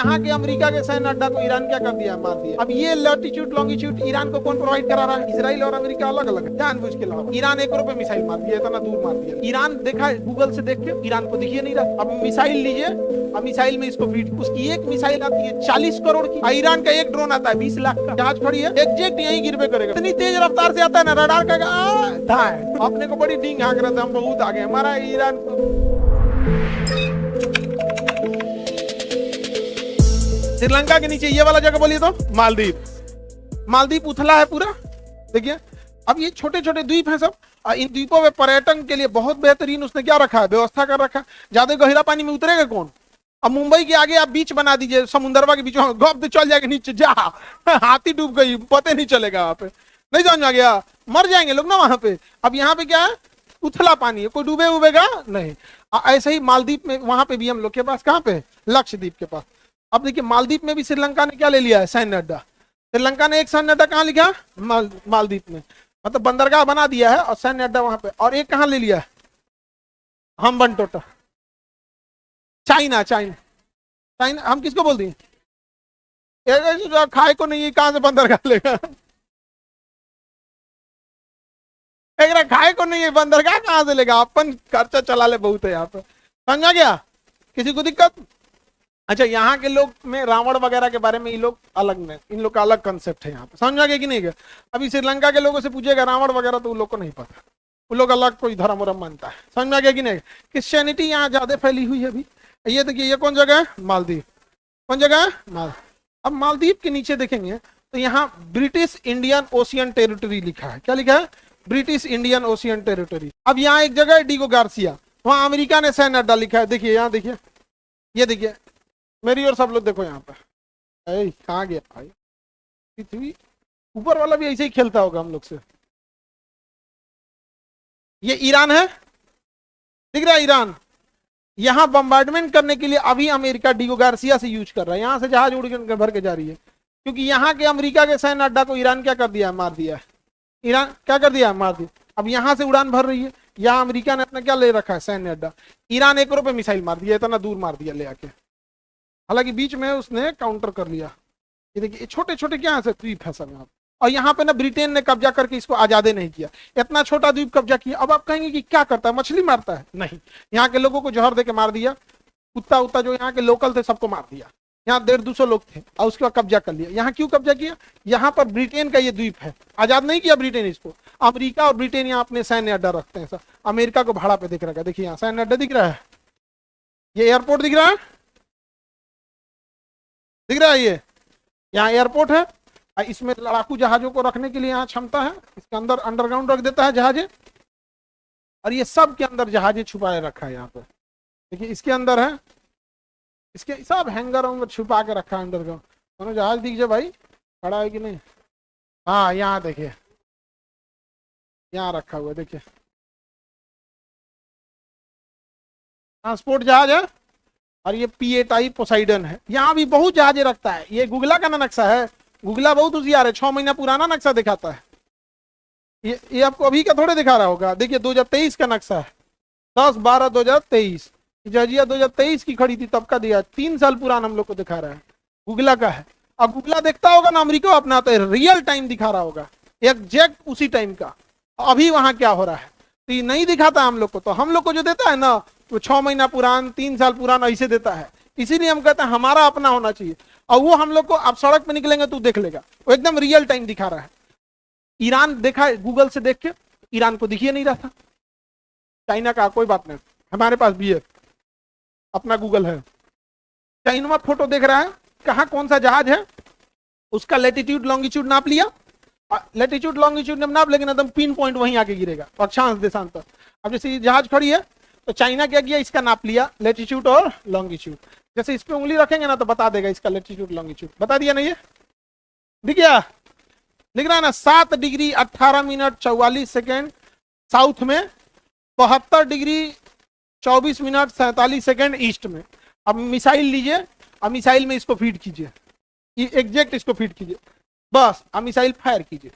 यहाँ के अमेरिका के सैन्य अड्डा को ईरान क्या कर दिया, मार दिया। अब ये लैटिट्यूड लॉन्गिट्यूड ईरान को कौन प्रोवाइड करा रहा है? इसराइल और अमेरिका अलग अलग है, जानबूझ के लाओ। ईरान 1 रुपए मिसाइल मार दिया, इतना दूर मार दिया। ईरान देखा गूगल से देख के, ईरान को दिखिए नहीं रहा। अब मिसाइल लीजिए, अब मिसाइल में इसको फीड, उसकी एक मिसाइल आती है 40 करोड़ की। ईरान का एक ड्रोन आता है 20 लाख का। जहाज खड़ी है, एग्जैक्ट यही गिरबे करेगा। इतनी तेज रफ्तार से आता है ना, रडार का अपने को बड़ी डींग हाँक रहा था, हम बहुत आगे। हमारा ईरान श्रीलंका के नीचे ये वाला जगह बोलिए तो मालदीव। मालदीव उथला है पूरा, देखिए। अब ये छोटे छोटे द्वीप हैं सब। इन द्वीपों में पर्यटन के लिए बहुत बेहतरीन उसने क्या रखा है, व्यवस्था कर रखा है। ज्यादा गहरा पानी में उतरेगा कौन? अब मुंबई के आगे आप बीच बना दीजिए, समुंदरवा के बीच में गप चल जाएगा नीचे, जा हाथी डूब गई, पता नहीं चलेगा। वहां पे नहीं समझ आ गया, मर जाएंगे लोग ना वहां पे। अब यहाँ पे क्या है, उथला पानी है, कोई डूबे उबेगा नहीं। ऐसे ही मालदीव में, वहां पे भी हम लोग के पास, कहाँ पे, लक्षद्वीप के पास। अब देखिए मालदीव में भी श्रीलंका ने क्या ले लिया है, सैन्य अड्डा। श्रीलंका ने एक सैन्य अड्डा कहाँ लिखा, मालदीव में, मतलब बंदरगाह बना दिया है और सैन्य अड्डा वहां पे। और एक कहाँ ले लिया है, हम्बनटोटा, चाइना। चाइना चाइना हम किसको बोल दिए, खाए को नहीं, कहां से बंदरगाह लेगा? खाए को नहीं है, बंदरगाह कहां से लेगा? अपन खर्चा चला ले बहुत है यहाँ पे, समझा गया? किसी को दिक्कत? अच्छा, यहाँ के लोग में रावण वगैरह के बारे में ये लोग अलग में, इन लोग का अलग कंसेप्ट है यहाँ पे, समझा गया कि नहीं गया? अभी श्रीलंका के लोगों से पूछेगा रावण वगैरह तो उन लोग को नहीं पता, वो लोग अलग कोई धर्म वरम मानता है, समझ में आ गया कि नहीं? क्रिश्चियनिटी यहाँ ज्यादा फैली हुई है अभी। ये देखिए, ये कौन जगह है, मालदीव। कौन जगह है, मालदीव। अब मालदीव के नीचे देखेंगे तो यहाँ ब्रिटिश इंडियन ओशियन टेरिटरी लिखा है। क्या लिखा है, ब्रिटिश इंडियन ओशियन टेरिटरी। अब यहाँ एक जगह है डिगो गार्सिया, वहां अमेरिका ने सैन्य अड्डा लिखा है। देखिए यहाँ, देखिए, ये देखिए मेरी और सब लोग देखो यहाँ पे, कहाँ गया भाई? पृथ्वी ऊपर वाला भी ऐसे ही खेलता होगा हम लोग से। ये ईरान है, दिख रहा है ईरान। यहाँ बम्बार्डमेंट करने के लिए अभी अमेरिका डिगो गार्सिया से यूज कर रहा है। यहाँ से जहाज उड़ के भर के जा रही है, क्योंकि यहाँ के अमेरिका के सैन्य अड्डा को ईरान क्या कर दिया है, मार दिया है। ईरान क्या कर दिया है, मार दिया। अब यहाँ से उड़ान भर रही है, यहाँ अमेरिका ने अपना क्या ले रखा है, सैन्य अड्डा। ईरान 1 रुपए मिसाइल मार दिया, इतना दूर मार दिया ले आके। हालांकि बीच में उसने काउंटर कर लिया। ये देखिए छोटे छोटे क्या है द्वीप है सब यहाँ। और यहाँ पे ना ब्रिटेन ने कब्जा करके इसको आजादे नहीं किया, इतना छोटा द्वीप कब्जा किया। अब आप कहेंगे कि क्या करता है, मछली मारता है? नहीं, यहाँ के लोगों को जहर दे के मार दिया। कुत्ता उत्ता जो यहाँ के लोकल थे सबको मार दिया। यहाँ 150-200 लोग थे और उसके बाद कब्जा कर लिया। यहाँ क्यों कब्जा किया? यहाँ पर ब्रिटेन का ये द्वीप है, आजाद नहीं किया ब्रिटेन इसको। अमेरिका और ब्रिटेन यहाँ अपने सैन्य अड्डा रखते हैं। अमेरिका को भाड़ा पे दिख रहा है, देखिए यहाँ सैन्य अड्डा दिख रहा है, ये एयरपोर्ट दिख रहा है, दिख रहा है, ये यहाँ एयरपोर्ट है। इसमें लड़ाकू जहाजों को रखने के लिए यहाँ क्षमता है, इसके अंदर अंडरग्राउंड रख देता है जहाजें। और ये सब के अंदर जहाजें छुपाए रखा है यहाँ पे, देखिए इसके अंदर है, इसके सब हैंगर वैंगर छुपा के रखा है अंडरग्राउंड। दोनों जहाज दिख जाए भाई, खड़ा है कि नहीं? हाँ यहाँ देखिए, यहाँ रखा हुआ है, देखिए ट्रांसपोर्ट जहाज है। और ये PATI पोसाइडन है, यहाँ भी बहुत जहाजें रखता है। ये गुगला का नक्शा है, गुगला बहुत होशियार है, 6 महीना पुराना नक्शा दिखाता है। ये आपको अभी का थोड़े दिखा रहा होगा, देखिए 2023 का नक्शा है, 10/12/2023। जजिया 2023 की खड़ी थी तब का दिया, 3 साल पुराना हम लोग को दिखा रहा है, गुगला का है। अब गुगला देखता होगा ना अमेरिका अपनाता है, रियल टाइम दिखा रहा होगा, एग्जैक्ट उसी टाइम का अभी वहां क्या हो रहा है। तो ये नहीं दिखाता हम लोग को, तो हम लोग को जो देता है ना वो 6 महीना पुरान, 3 साल पुराना ऐसे देता है। इसीलिए हम कहते हैं हमारा अपना होना चाहिए। और वो हम लोग को, आप सड़क पे निकलेंगे तो देख लेगा, वो एकदम रियल टाइम दिखा रहा है। ईरान देखा है गूगल से देख के, ईरान को दिखिए नहीं रहा था। चाइना का कोई बात नहीं, हमारे पास भी है, अपना गूगल है। चाइना फोटो देख रहा है, कहाँ कौन सा जहाज है, उसका लेटीट्यूड लॉन्गिट्यूड नाप लिया। लेटीट्यूड लॉन्गिट्यूड नाप, लेकिन एकदम पिन पॉइंट वहीं आके गिरेगा, अक्षांश देशांतर। अब जैसे ये जहाज खड़ी है तो चाइना क्या किया, इसका नाप लिया लेटीट्यूड और लॉन्गिट्यूड। जैसे इस पे उंगली रखेंगे ना तो बता देगा इसका लेटीट्यूड लॉन्गिट्यूड, बता दिया नहीं? ये दिख गया, लिख रहा है ना, 7 डिग्री 18 मिनट 44 सेकेंड साउथ में, 72 डिग्री 24 मिनट 47 सेकेंड ईस्ट में। अब मिसाइल लीजिए, अब मिसाइल में इसको फीड कीजिए, एग्जैक्ट इसको फीड कीजिए, बस अब मिसाइल फायर कीजिए।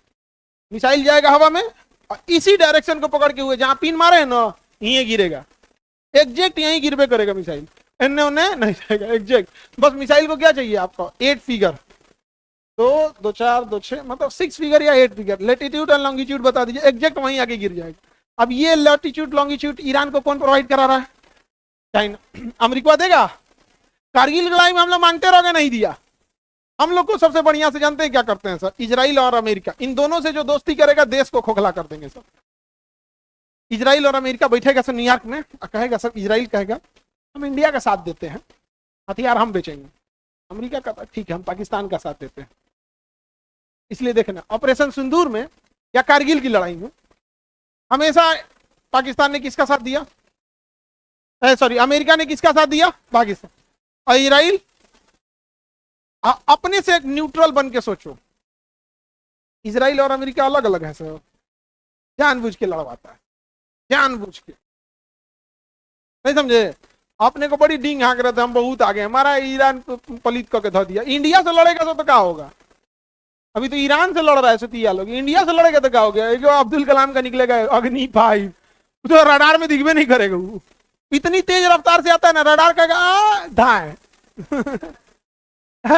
मिसाइल जाएगा हवा में और इसी डायरेक्शन को पकड़ के हुए जहां पिन मारे हैं ना, यहीं गिरेगा, एग्जैक्ट यहीं गिरबे करेगा मिसाइल। एन्ने उन्ने नहीं जाएगा, एग्जैक्ट। बस मिसाइल को क्या चाहिए आपको, 8 फिगर, 2 2 4 2 6, मतलब 6 फिगर या 8 फिगर, लेटीट्यूड और लॉन्गिट्यूड बता दीजिए, एग्जैक्ट वहीं आके गिर जाएगा। अब ये लैटिट्यूड लॉन्गिट्यूड ईरान को कौन प्रोवाइड करा रहा है? चाइना। अमेरिका देगा? कारगिल लड़ाई में हम लोग मांगते रहोगे, नहीं दिया। हम लोग को सबसे बढ़िया से जानते हैं क्या करते हैं सर, इजराइल और अमेरिका, इन दोनों से जो दोस्ती करेगा देश को खोखला कर देंगे सर। इजराइल और अमेरिका बैठेगा सर न्यूयॉर्क में, कहेगा सर, इजराइल कहेगा हम इंडिया का साथ देते हैं, हथियार हम बेचेंगे। अमेरिका का ठीक है, हम पाकिस्तान का साथ देते हैं। इसलिए देखना ऑपरेशन सिंदूर में या कारगिल की लड़ाई में हमेशा पाकिस्तान ने किसका साथ दिया, सॉरी अमेरिका ने किसका साथ दिया, पाकिस्तान। और इजराइल अपने से एक न्यूट्रल बन के सोचो, इजराइल और अमेरिका अलग अलग है सर, जानबूझ के लड़वाता है, जानबूझ के, नहीं समझे? अपने को बड़ी डींग हाँक रहे थे, हम बहुत आगे, हमारा ईरान पलित करके धो दिया। इंडिया से लड़ेगा तो क्या होगा? अभी तो ईरान से लड़ रहा है सतिया लोग, इंडिया से लड़ेगा तो क्या हो गया? जो अब्दुल कलाम का निकलेगा अग्नि 5, तो रडार में दिखबे नहीं करेगा, वो इतनी तेज रफ्तार से आता है ना, रडार का धाए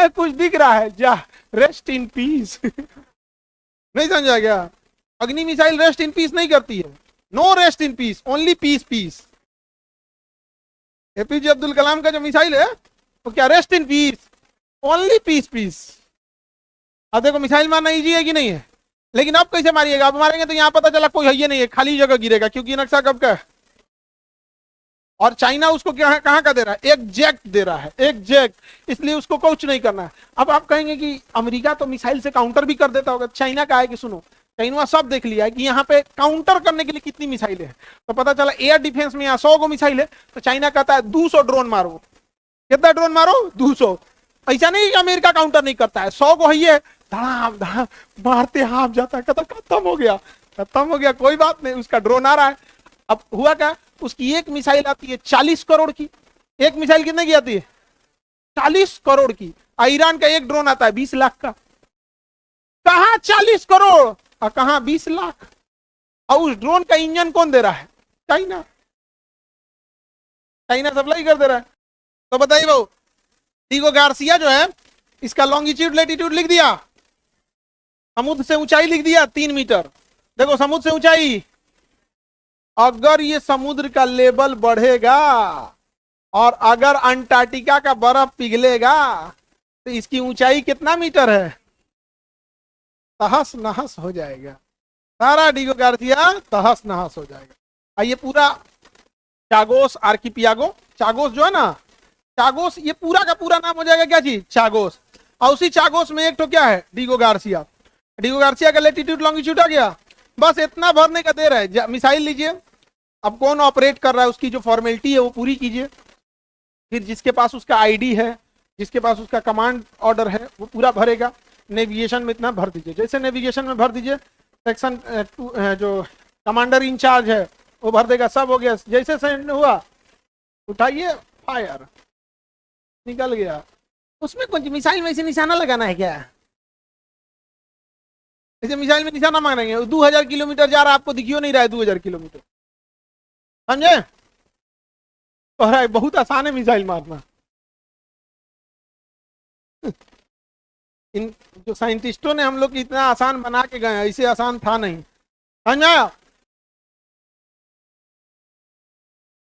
कुछ दिख रहा है, जा रेस्ट इन पीस नहीं समझा क्या? अग्नि मिसाइल रेस्ट इन पीस नहीं करती है, no rest in peace, only peace peace. APJ Abdul Kalam का जो मिसाइल है वो क्या rest in peace, only peace peace. अब देखो मिसाइल मारना इजी है कि नहीं है, लेकिन अब कैसे मारिएगा? अब मारेंगे तो यहाँ पता चला कोई है ही नहीं है, खाली जगह गिरेगा, क्योंकि नक्शा कब का है। और चाइना उसको क्या है, कहाँ का दे रहा है, एग्जैक्ट दे रहा है, एग्जैक्ट, इसलिए उसको कुछ नहीं करना है। अब आप कहेंगे कि अमेरिका तो मिसाइल से काउंटर भी कर देता होगा, चाइना का है कि सुनो, चाइना सब देख लिया है कि यहाँ पे काउंटर करने के लिए कितनी मिसाइलें हैं, तो पता चला एयर डिफेंस में यहाँ 100 गो मिसाइल है, तो चाइना कहता है 200 ड्रोन मारो। कितना ड्रोन मारो? 200। ऐसा नहीं कि अमेरिका काउंटर नहीं करता है, 100 गो है, धड़ाम धड़ाम मारते हाफ जाता है, कहता खत्म हो गया, खत्म हो गया, कोई बात नहीं, उसका ड्रोन आ रहा है। अब हुआ क्या, उसकी एक मिसाइल आती है 40 करोड़ की, एक मिसाइल कितने की आती है? 40 करोड़ की। ईरान का एक ड्रोन आता है 20 लाख का, कहां 40 करोड़ और कहां 20 लाख। और उस ड्रोन का इंजन कौन दे रहा है? चाइना, चाइना सप्लाई कर दे रहा है। तो बताइए भाऊ, डीगो गार्सिया जो है, इसका लॉन्गिट्यूड लेटीट्यूड लिख दिया, समुद्र से ऊंचाई लिख दिया 3 मीटर। देखो समुद्र से ऊंचाई, अगर ये समुद्र का लेवल बढ़ेगा और अगर अंटार्कटिका का बर्फ पिघलेगा तो इसकी ऊंचाई कितना मीटर है? तहस नहस हो जाएगा, सारा डीगो गार्सिया तहस नहस हो जाएगा। ये पूरा चागोस आर्किपियागो, चागोस जो है ना, चागोस, ये पूरा का पूरा नाम हो जाएगा क्या चीज? चागोस। और उसी चागोस में एक तो क्या है? Diego Garcia. डीगो गार्सिया का लेटीट्यूड लॉन्गिट्यूड आ गया, बस इतना भरने का देर है। मिसाइल लीजिए, अब कौन ऑपरेट कर रहा है उसकी जो फॉर्मेलिटी है वो पूरी कीजिए, फिर जिसके पास उसका आईडी है, जिसके पास उसका कमांड ऑर्डर है, वो पूरा भरेगा। नेविगेशन में इतना भर दीजिए, जैसे नेविगेशन में भर दीजिए, सेक्शन जो कमांडर इंचार्ज है वो भर देगा, सब हो गया। जैसे सेंड हुआ उठाइए, फायर, निकल गया। उसमें कुछ मिसाइल में से निशाना लगाना है क्या? जैसे मिसाइल में निशाना मांगेंगे, 2000 किलोमीटर जा रहा है, आपको दिखियो नहीं रहा है 2000 किलोमीटर, समझे? बहुत आसान है मिसाइल मारना। इन जो साइंटिस्टों ने हम लोग इतना आसान बना के गए, ऐसे आसान था नहीं, समझा?